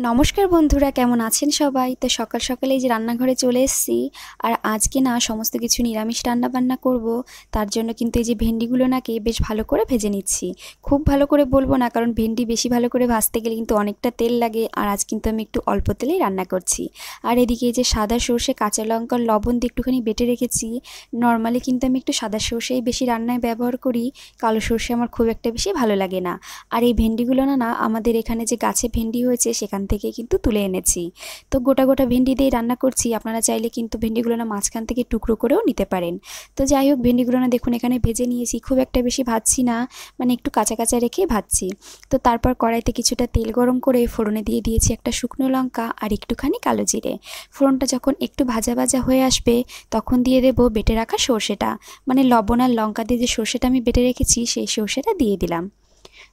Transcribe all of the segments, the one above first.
নমস্কার বন্ধুরা, কেমন আছেন সবাই? তো সকাল সকালে এই যে রান্নাঘরে চলে এসেছি। আর আজকে না সমস্ত কিছু নিরামিষ রান্না বান্না করব। তার জন্য কিন্তু এই যে ভেন্ডিগুলো নাকি বেশ ভালো করে ভেজে নিচ্ছি। খুব ভালো করে বলবো না, কারণ ভেন্ডি বেশি ভালো করে ভাজতে গেলে কিন্তু অনেকটা তেল লাগে, আর আজ কিন্তু আমি একটু অল্প তেলেই রান্না করছি। আর এদিকে এই যে সাদা সর্ষে, কাঁচা লঙ্কা, লবণ দিয়ে একটুখানি বেটে রেখেছি। নর্মালি কিন্তু আমি একটু সাদা সর্ষেই বেশি রান্নায় ব্যবহার করি, কালো সর্ষে আমার খুব একটা বেশি ভালো লাগে না। আর এই ভেন্ডিগুলো না আমাদের এখানে যে গাছে ভেন্ডি হয়েছে সেখান থেকে কিন্তু তুলে এনেছি। তো গোটা গোটা ভেন্ডি দিয়ে রান্না করছি। আপনারা চাইলে কিন্তু ভেন্ডিগুলো না মাঝখান থেকে টুকরো করেও নিতে পারেন। তো যাই হোক, ভেন্ডিগুলো না দেখুন এখানে ভেজে নিয়েছি, খুব একটা বেশি ভাজছি না, মানে একটু কাঁচা কাঁচা রেখে ভাজছি। তো তারপর কড়াইতে কিছুটা তেল গরম করে ফোড়নে দিয়ে দিয়েছি একটা শুকনো লঙ্কা আর একটুখানি কালো জিরে। ফোড়নটা যখন একটু ভাজা ভাজা হয়ে আসবে তখন দিয়ে দেবো বেটে রাখা সর্ষেটা, মানে লবণ আর লঙ্কা দিয়ে যে সর্ষেটা আমি বেটে রেখেছি সেই সর্ষেটা দিয়ে দিলাম।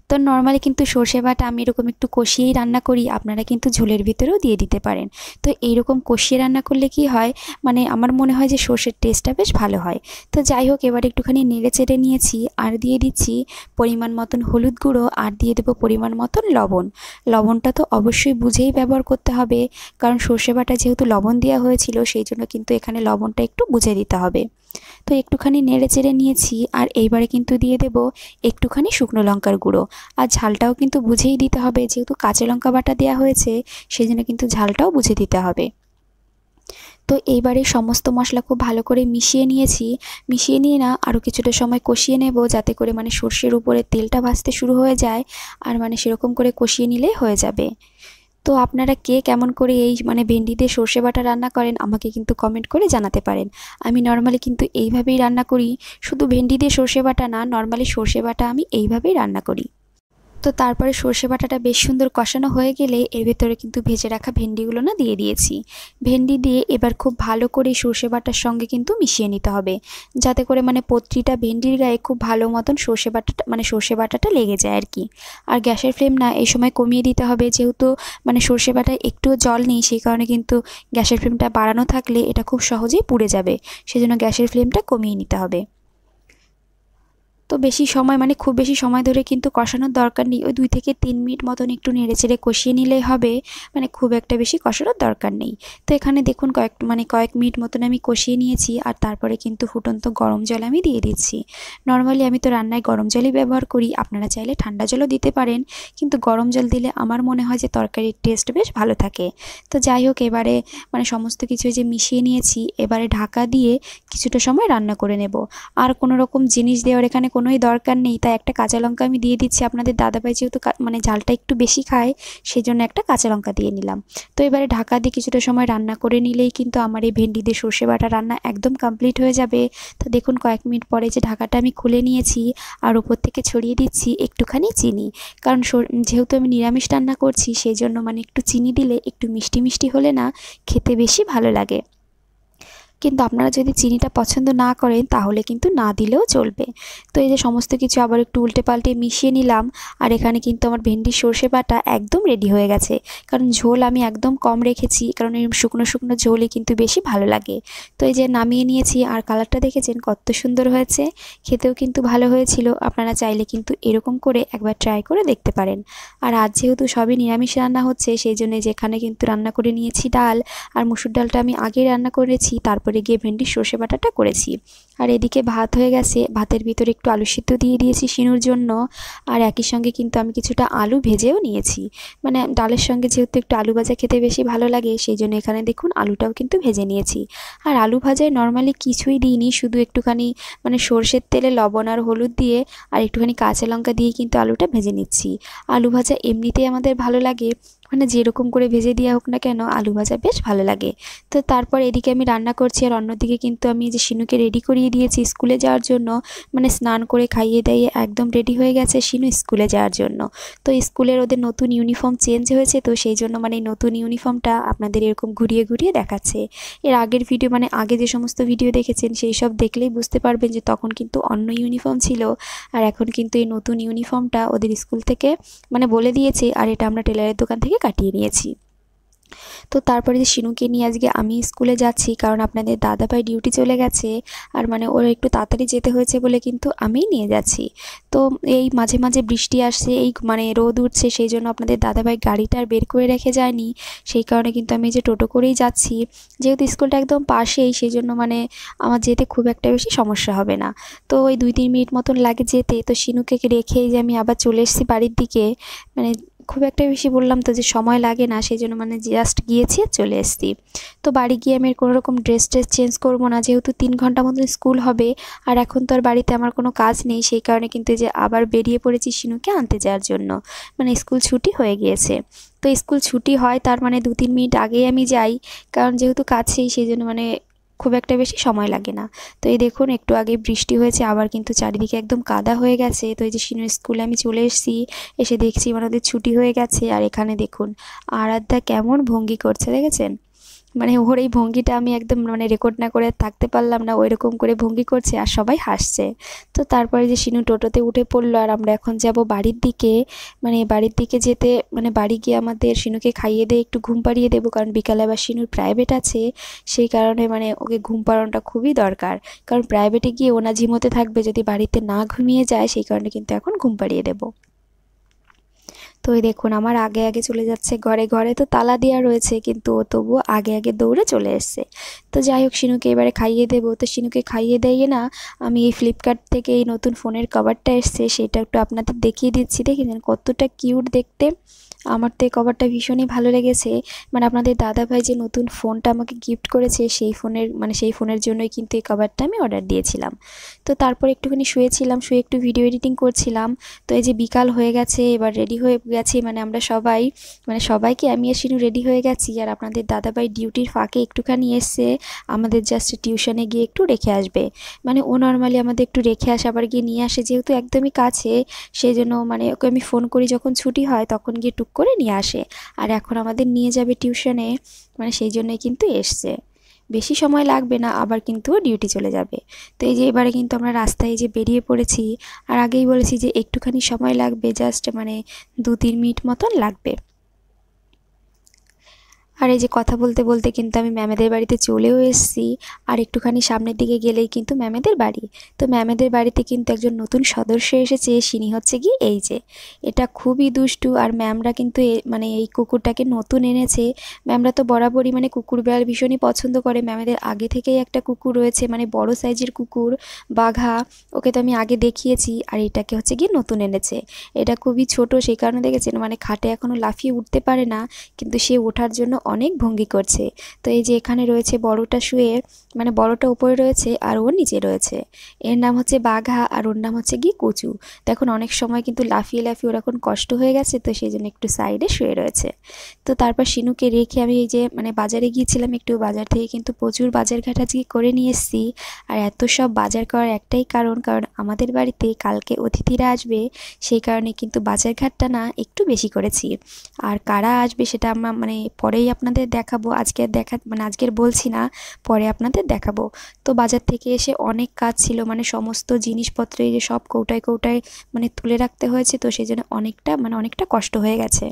তো নর্মালি কিন্তু সর্ষে বাটা আমি এরকম একটু কষিয়েই রান্না করি, আপনারা কিন্তু ঝোলের ভিতরেও দিয়ে দিতে পারেন। তো এইরকম কষিয়ে রান্না করলে কি হয়, মানে আমার মনে হয় যে সর্ষের টেস্টটা বেশ ভালো হয়। তো যাই হোক, এবার একটুখানি নেড়ে চেড়ে নিয়েছি আর দিয়ে দিচ্ছি পরিমাণ মতন হলুদ গুঁড়ো আর দিয়ে দেবো পরিমাণ মতন লবণ। লবণটা তো অবশ্যই বুঝেই ব্যবহার করতে হবে, কারণ সর্ষে বাটা যেহেতু লবণ দেওয়া হয়েছিল সেই জন্য কিন্তু এখানে লবণটা একটু বুঝে দিতে হবে। তো একটুখানি নেড়ে চেড়ে নিয়েছি আর এইবারে কিন্তু দিয়ে দেব একটুখানি শুকনো লঙ্কার গুঁড়ো। আর ঝালটাও কিন্তু বুঝেই দিতে হবে, যেহেতু কাঁচা লঙ্কা বাটা দেওয়া হয়েছে সেই জন্য কিন্তু ঝালটাও বুঝে দিতে হবে। তো এইবারে সমস্ত মশলা খুব ভালো করে মিশিয়ে নিয়েছি। মিশিয়ে নিয়ে না আরও কিছুটা সময় কষিয়ে নেব, যাতে করে মানে সর্ষের উপরে তেলটা ভাসতে শুরু হয়ে যায়। আর মানে সেরকম করে কষিয়ে নিলেই হয়ে যাবে। তো আপনারা কে কেমন করে এই মানে ভেন্ডি দিয়ে সর্ষে বাটা রান্না করেন আমাকে কিন্তু কমেন্ট করে জানাতে পারেন। আমি নর্মালি কিন্তু এইভাবেই রান্না করি, শুধু ভেন্ডি দিয়ে সর্ষে বাটা না, নর্মালি সর্ষে বাটা আমি এইভাবেই রান্না করি। তো তারপরে সর্ষে বাটাটা বেশ সুন্দর কষানো হয়ে গেলে এর ভেতরে কিন্তু ভেজে রাখা ভেন্ডিগুলো না দিয়ে দিয়েছি। ভেন্ডি দিয়ে এবার খুব ভালো করে সর্ষে বাটার সঙ্গে কিন্তু মিশিয়ে নিতে হবে, যাতে করে মানে প্রতিটা ভেন্ডির গায়ে খুব ভালো মতন সর্ষে বাটাটা মানে সর্ষে বাটাটা লেগে যায় আর কি। আর গ্যাসের ফ্লেম না এই সময় কমিয়ে দিতে হবে, যেহেতু মানে সর্ষে বাটায় একটুও জল নেই, সেই কারণে কিন্তু গ্যাসের ফ্লেমটা বাড়ানো থাকলে এটা খুব সহজেই পুড়ে যাবে, সেজন্য গ্যাসের ফ্লেমটা কমিয়ে নিতে হবে। তো বেশি সময় মানে খুব বেশি সময় ধরে কিন্তু কষানোর দরকার নেই, ওই 2 থেকে 3 মিনিট মতন একটু নেড়েচেড়ে কষিয়ে নিলেই হবে, মানে খুব একটা বেশি কষানোর দরকার নেই। তো এখানে দেখুন কয়েক মিনিট মতন আমি কষিয়ে নিয়েছি আর তারপরে কিন্তু ফুটন্ত গরম জল আমি দিয়ে দিচ্ছি। নর্মালি আমি তো রান্নায় গরম জলই ব্যবহার করি, আপনারা চাইলে ঠান্ডা জলও দিতে পারেন, কিন্তু গরম জল দিলে আমার মনে হয় যে তরকারির টেস্ট বেশ ভালো থাকে। তো যাই হোক, এবারে মানে সমস্ত কিছু যে মিশিয়ে নিয়েছি, এবারে ঢাকা দিয়ে কিছুটা সময় রান্না করে নেব। আর কোনো রকম জিনিস দেওয়ার এখানে কোনোই দরকার নেই, তাই একটা কাঁচা লঙ্কা আমি দিয়ে দিচ্ছি। আপনাদের দাদাভাই যেহেতু মানে ঝালটা একটু বেশি খায় সেই জন্য একটা কাঁচা লঙ্কা দিয়ে নিলাম। তো এবারে ঢাকা দিয়ে কিছুটা সময় রান্না করে নিলেই কিন্তু আমার এই ভেন্ডি দিয়ে সর্ষে বাটা রান্না একদম কমপ্লিট হয়ে যাবে। তো দেখুন কয়েক মিনিট পরে যে ঢাকাটা আমি খুলে নিয়েছি আর উপর থেকে ছড়িয়ে দিচ্ছি একটুখানি চিনি, কারণ যেহেতু আমি নিরামিষ রান্না করছি সেই জন্য মানে একটু চিনি দিলে একটু মিষ্টি মিষ্টি হলে না খেতে বেশি ভালো লাগে। কিন্তু আপনারা যদি চিনিটা পছন্দ না করেন তাহলে কিন্তু না দিলেও চলবে। তো এই যে সমস্ত কিছু আবার একটু উল্টে পাল্টে মিশিয়ে নিলাম আর এখানে কিন্তু আমার ভেন্ডির সর্ষে বাটা একদম রেডি হয়ে গেছে। কারণ ঝোল আমি একদম কম রেখেছি, কারণ এরকম শুকনো শুকনো ঝোলই কিন্তু বেশি ভালো লাগে। তো এই যে নামিয়ে নিয়েছি আর কালারটা দেখেছেন কত সুন্দর হয়েছে, খেতেও কিন্তু ভালো হয়েছিল। আপনারা চাইলে কিন্তু এরকম করে একবার ট্রাই করে দেখতে পারেন। আর আজ যেহেতু সবই নিরামিষ রান্না হচ্ছে সেই জন্য যেখানে কিন্তু রান্না করে নিয়েছি ডাল, আর মুসুর ডালটা আমি আগেই রান্না করেছি, তারপরে গিয়ে ভেন্ডির সর্ষে বাটাটা করেছি। আর এদিকে ভাত হয়ে গেছে, ভাতের ভিতরে একটু আলু সিদ্ধ দিয়ে দিয়েছি শিনুর জন্য। আর একই সঙ্গে কিন্তু আমি কিছুটা আলু ভেজেও নিয়েছি, মানে ডালের সঙ্গে যেহেতু একটু আলু ভাজা খেতে বেশি ভালো লাগে সেই জন্য এখানে দেখুন আলুটাও কিন্তু ভেজে নিয়েছি। আর আলু ভাজায় নর্মালি কিছুই দিইনি, শুধু একটুখানি মানে সর্ষের তেলে লবণ আর হলুদ দিয়ে আর একটুখানি কাঁচা লঙ্কা দিয়ে কিন্তু আলুটা ভেজে নিচ্ছি। আলু ভাজা এমনিতেই আমাদের ভালো লাগে, মানে যেরকম করে ভেজে দেওয়া হোক না কেন আলু ভাজা বেশ ভালো লাগে। তো তারপর এদিকে আমি রান্না করছি আর অন্যদিকে কিন্তু আমি যে শিনুকে রেডি করিয়ে দিয়েছি স্কুলে যাওয়ার জন্য, মানে স্নান করে খাইয়ে দাইয়ে একদম রেডি হয়ে গেছে শিনু স্কুলে যাওয়ার জন্য। তো স্কুলের ওদের নতুন ইউনিফর্ম চেঞ্জ হয়েছে, তো সেই জন্য মানে নতুন ইউনিফর্মটা আপনাদের এরকম ঘুরিয়ে ঘুরিয়ে দেখাচ্ছে। এর আগের ভিডিও মানে আগে যে সমস্ত ভিডিও দেখেছেন সেই সব দেখলেই বুঝতে পারবেন যে তখন কিন্তু অন্য ইউনিফর্ম ছিল, আর এখন কিন্তু এই নতুন ইউনিফর্মটা ওদের স্কুল থেকে মানে বলে দিয়েছে, আর এটা আমরা টেলারের দোকান থেকে কাটিয়ে নিয়েছি। তো তারপরে যে শিনুকে নিয়ে আজকে আমি স্কুলে যাচ্ছি, কারণ আপনাদের দাদাভাই ডিউটি চলে গেছে আর মানে ওর একটু তাড়াতাড়ি যেতে হয়েছে বলে কিন্তু আমিই নিয়ে যাচ্ছি। তো এই মাঝে মাঝে বৃষ্টি আসছে, এই মানে রোদ উঠছে, সেই জন্য আপনাদের দাদাভাই গাড়িটা আর বের করে রেখে যায়নি। সেই কারণে কিন্তু আমি যে টোটো করেই যাচ্ছি, যেহেতু স্কুলটা একদম পাশেই, সেই জন্য মানে আমার যেতে খুব একটা বেশি সমস্যা হবে না। তো ওই 2-3 মিনিট মতন লাগে যেতে। তো শিনুকে রেখেই যে আমি আবার চলে এসেছি বাড়ির দিকে, মানে খুব একটা বেশি বললাম তো যে সময় লাগে না, সেই জন্য মানে জাস্ট গিয়েছি আর চলে এসেছি। তো বাড়ি গিয়ে আমি কোনো রকম ড্রেস চেঞ্জ করবো না, যেহেতু 3 ঘন্টা মতন স্কুল হবে আর এখন তো আর বাড়িতে আমার কোনো কাজ নেই, সেই কারণে কিন্তু যে আবার বেরিয়ে পড়েছি শিনুকে আনতে যাওয়ার জন্য। মানে স্কুল ছুটি হয়ে গিয়েছে, তো স্কুল ছুটি হয় তার মানে 2-3 মিনিট আগেই আমি যাই, কারণ যেহেতু কাছেই সেই জন্য মানে খুব একটা বেশি সময় লাগে না। তো এই দেখুন একটু আগে বৃষ্টি হয়েছে, আবার কিন্তু চারিদিকে একদম কাদা হয়ে গেছে। তো এই যে শিনুর স্কুলে আমি চলে এসেছি, এসে দেখছি মানে ওদের ছুটি হয়ে গেছে। আর এখানে দেখুন আরাধ্যা কেমন ভঙ্গি করছে, দেখেছেন? মানে ওর এই ভঙ্গিটা আমি একদম মানে রেকর্ড না করে থাকতে পারলাম না, ওই রকম করে ভঙ্গি করছে আর সবাই হাসছে। তো তারপরে যে শিনু টোটোতে উঠে পড়লো আর আমরা এখন যাব বাড়ির দিকে। মানে বাড়ির দিকে যেতে মানে বাড়ি গিয়ে আমাদের শিনুকে খাইয়ে দিয়ে একটু ঘুম পাড়িয়ে দেবো, কারণ বিকালে আবার শিনুর প্রাইভেট আছে। সেই কারণে মানে ওকে ঘুম পাড়ানোটা খুবই দরকার, কারণ প্রাইভেটে গিয়ে ওনা ঝিমোতে থাকবে যদি বাড়িতে না ঘুমিয়ে যায়, সেই কারণে কিন্তু এখন ঘুম পাড়িয়ে দেবো। তো এই দেখুন আমার আগে আগে চলে যাচ্ছে ঘরে। ঘরে তো তালা দেওয়া রয়েছে, কিন্তু ও তবুও আগে আগে দৌড়ে চলে এসছে। তো যাই হোক শিনুকে এবারে খাইয়ে দেবো। তো শিনুকে খাইয়ে দিয়ে না আমি এই ফ্লিপকার্ট থেকে এই নতুন ফোনের কভারটা এসছে, সেটা একটু আপনাদের দেখিয়ে দিচ্ছি। দেখেছেন কতটা কিউট দেখতে? আমার তো এই কভারটা ভীষণই ভালো লেগেছে। মানে আপনাদের দাদাভাই যে নতুন ফোনটা আমাকে গিফট করেছে, সেই ফোনের জন্যই কিন্তু এই কভারটা আমি অর্ডার দিয়েছিলাম। তো তারপর একটুখানি শুয়েছিলাম, শুয়ে একটু ভিডিও এডিটিং করছিলাম। তো এই যে বিকাল হয়ে গেছে, এবার রেডি হয়ে গেছি, মানে আমরা সবাই মানে সবাইকে আমি আর শিনু রেডি হয়ে গেছি। আর আপনাদের দাদাভাই ডিউটির ফাঁকে একটুখানি এসছে আমাদের জাস্ট টিউশনে গিয়ে একটু রেখে আসবে। মানে ও নর্মালি আমাদের একটু রেখে আসে আবার গিয়ে নিয়ে আসে, যেহেতু একদমই কাছে, সেই জন্য মানে ওকে আমি ফোন করি যখন ছুটি হয় তখন গিয়ে টুক করে নিয়ে আসে। আর এখন আমাদের নিয়ে যাবে টিউশনে, মানে সেই জন্যই কিন্তু এসছে। বেশি সময় লাগবে না, আবার কিন্তু ডিউটি চলে যাবে। তো এই যে এবারে কিন্তু আমরা রাস্তায় যে বেরিয়ে পড়েছি, আর আগেই বলেছি যে একটুখানি সময় লাগবে, জাস্ট মানে 2-3 মিনিট মতন লাগবে। আর এই যে কথা বলতে বলতে কিন্তু আমি ম্যামেদের বাড়িতে চলেও এসেছি। আর একটুখানি সামনের দিকে গেলেই কিন্তু ম্যামেদের বাড়ি। তো ম্যামেদের বাড়িতে কিন্তু একজন নতুন সদস্য এসেছে, সিনি হচ্ছে কি এই যে, এটা খুবই দুষ্টু। আর ম্যামরা কিন্তু মানে এই কুকুরটাকে নতুন এনেছে। ম্যামরা তো বরাবরই মানে কুকুর বিড়াল ভীষণই পছন্দ করে। ম্যামেদের আগে থেকেই একটা কুকুর রয়েছে, মানে বড় সাইজের কুকুর বাঘা, ওকে তো আমি আগে দেখিয়েছি। আর এটাকে হচ্ছে গিয়ে নতুন এনেছে। এটা খুবই ছোট, সেই কারণে দেখেছেন মানে খাটে এখনও লাফিয়ে উঠতে পারে না, কিন্তু সে ওঠার জন্য অনেক ভঙ্গি করছে। তো এই যে এখানে রয়েছে বড়টা শুয়ে, মানে বড়টা উপরে রয়েছে আর ওর নিচে রয়েছে। এর নাম হচ্ছে বাঘা আর ওর নাম হচ্ছে গিয়ে কচু। দেখুন অনেক সময় কিন্তু লাফিয়ে লাফিয়ে ওর এখন কষ্ট হয়ে গেছে, তো সেই জন্য একটু সাইডে শুয়ে রয়েছে। তো তারপর শিনুকে রেখে আমি এই যে মানে বাজারে গিয়েছিলাম, একটু বাজার থেকে কিন্তু প্রচুর বাজার ঘাট আজকে করে নিয়ে এসেছি। আর এত সব বাজার করার একটাই কারণ আমাদের বাড়িতে কালকে অতিথিরা আসবে, সেই কারণে কিন্তু বাজার ঘাটটা না একটু বেশি করেছি। আর কারা আসবে সেটা আমরা মানে পরেই আপনাদের দেখাবো, আজকে মানে আজকের বলছি না, পরে আপনাদের দেখাবো। তো বাজার থেকে এসে অনেক কাজ ছিল, মানে সমস্ত জিনিসপত্র এই যে সব কৌটায় কৌটায় মানে তুলে রাখতে হয়েছে, তো সেই জন্য অনেকটা কষ্ট হয়ে গেছে।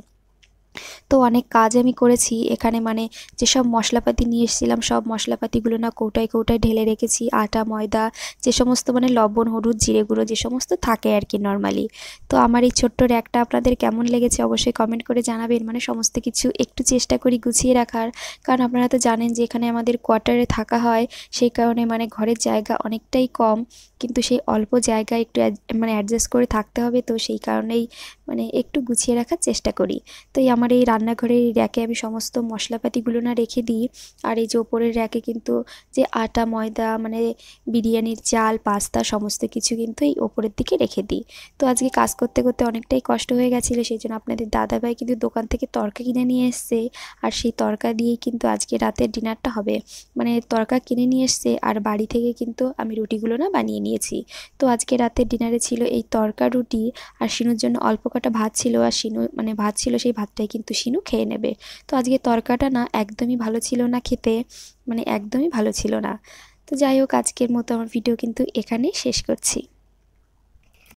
তো অনেক কাজ আমি করেছি এখানে, মানে যেসব মশলাপাতি নিয়ে এসেছিলাম সব মশলাপাতিগুলো না কৌটায় কৌটায় ঢেলে রেখেছি, আটা ময়দা যে সমস্ত মানে লবণ হলুদ জিরে গুঁড়ো যে সমস্ত থাকে আর কি নর্মালি। তো আমার এই ছোট্ট র্যাকটা আপনাদের কেমন লেগেছে অবশ্যই কমেন্ট করে জানাবেন। মানে সমস্ত কিছু একটু চেষ্টা করি গুছিয়ে রাখার, কারণ আপনারা তো জানেন যে এখানে আমাদের কোয়ার্টারে থাকা হয়, সেই কারণে মানে ঘরের জায়গা অনেকটাই কম, কিন্তু সেই অল্প জায়গায় একটু মানে অ্যাডজাস্ট করে থাকতে হবে, তো সেই কারণেই মানে একটু গুছিয়ে রাখার চেষ্টা করি। তো এই আমার এই রান্নাঘরের এই র্যাকে আমি সমস্ত মশলাপাতিগুলো না রেখে দিই। আর এই যে ওপরের র্যাকে কিন্তু যে আটা ময়দা মানে বিরিয়ানির চাল পাস্তা সমস্ত কিছু কিন্তু এই ওপরের দিকে রেখে দিই। তো আজকে কাজ করতে করতে অনেকটাই কষ্ট হয়ে গেছিলো, সেই জন্য আপনাদের দাদাভাই কিন্তু দোকান থেকে তরকা কিনে নিয়ে এসছে, আর সেই তরকা দিয়েই কিন্তু আজকে রাতের ডিনারটা হবে। মানে তরকা কিনে নিয়ে এসছে আর বাড়ি থেকে কিন্তু আমি রুটিগুলো না বানিয়ে নিয়েছি। তো আজকে রাতের ডিনারে ছিল এই তরকা রুটি, আর শিনুর জন্য অল্প কটা ভাত ছিল, আর শিনু মানে ভাত ছিল সেই ভাতটাই কিন্তু শিনু খেয়ে নেবে। তো আজকে তরকাটা না একদমই ভালো ছিল না খেতে, মানে একদমই ভালো ছিল না। তো যাই হোক আজকের মতো আমার ভিডিও কিন্তু এখানেই শেষ করছি।